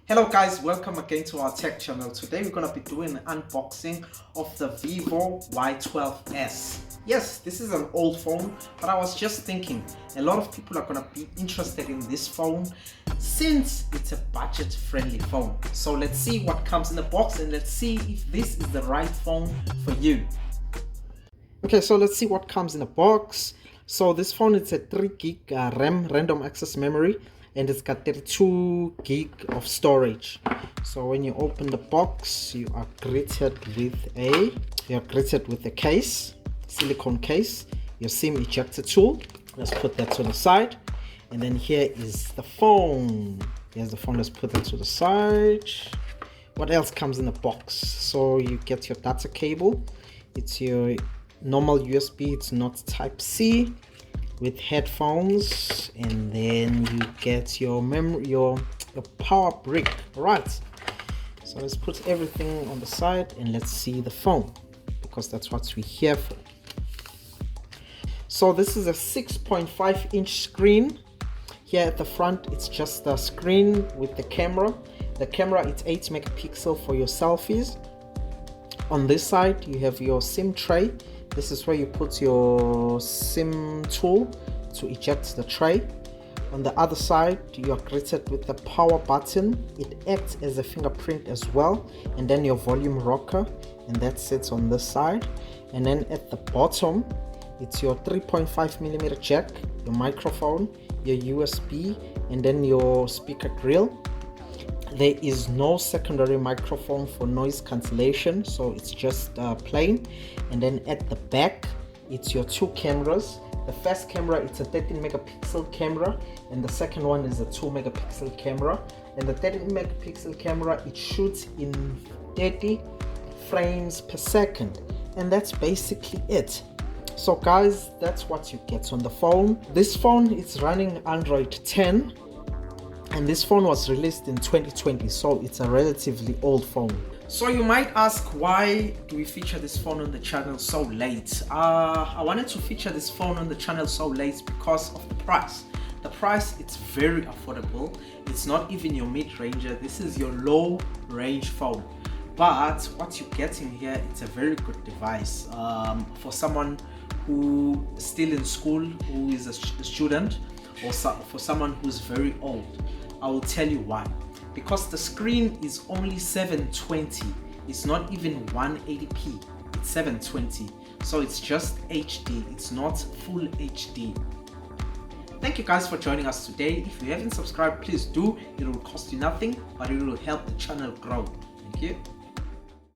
Hello guys, welcome again to our tech channel. Today we're going to be doing an unboxing of the Vivo Y12S. Yes, this is an old phone, but I was just thinking a lot of people are going to be interested in this phone since it's a budget friendly phone. So let's see what comes in the box and let's see if this is the right phone for you. Okay, so let's see what comes in the box. So this phone, it's a 3 gig RAM random access memory, and it's got 32 gig of storage. So when you open the box, you are greeted with a case, silicone case, your SIM ejector tool. Let's put that to the side, and then here is the phone. Here's the phone. Let's put that to the side. What else comes in the box? So you get your data cable. It's your normal USB, it's not type C, with headphones, and then you get your memory, your power brick. All right, so let's put everything on the side and let's see the phone, because that's what we're here for. So this is a 6.5 inch screen. Here at the front, it's just a screen with the camera. The camera, it's 8 megapixel for your selfies. On this side, you have your SIM tray. This is where you put your SIM tool to eject the tray. On the other side, you are greeted with the power button. It acts as a fingerprint as well, and then your volume rocker, and that sits on this side. And then at the bottom, it's your 3.5mm jack, your microphone, your USB, and then your speaker grill. There is no secondary microphone for noise cancellation, so it's just plain. And then at the back, it's your 2 cameras. The first camera, it's a 13 megapixel camera, and the second one is a 2 megapixel camera. And the 13 megapixel camera, it shoots in 30 frames per second, and that's basically it. So guys, that's what you get on the phone. This phone is running Android 10. And this phone was released in 2020, so it's a relatively old phone. So you might ask, why do we feature this phone on the channel so late? I wanted to feature this phone on the channel so late because of the price. The price, it's very affordable. It's not even your mid-ranger. This is your low-range phone. But what you're getting here, it's a very good device for someone who is still in school, who is a student, or for someone who's very old. I will tell you why. Because the screen is only 720. It's not even 180p. It's 720. So it's just HD. It's not full HD. Thank you guys for joining us today. If you haven't subscribed, please do. It will cost you nothing, but it will help the channel grow. Thank you.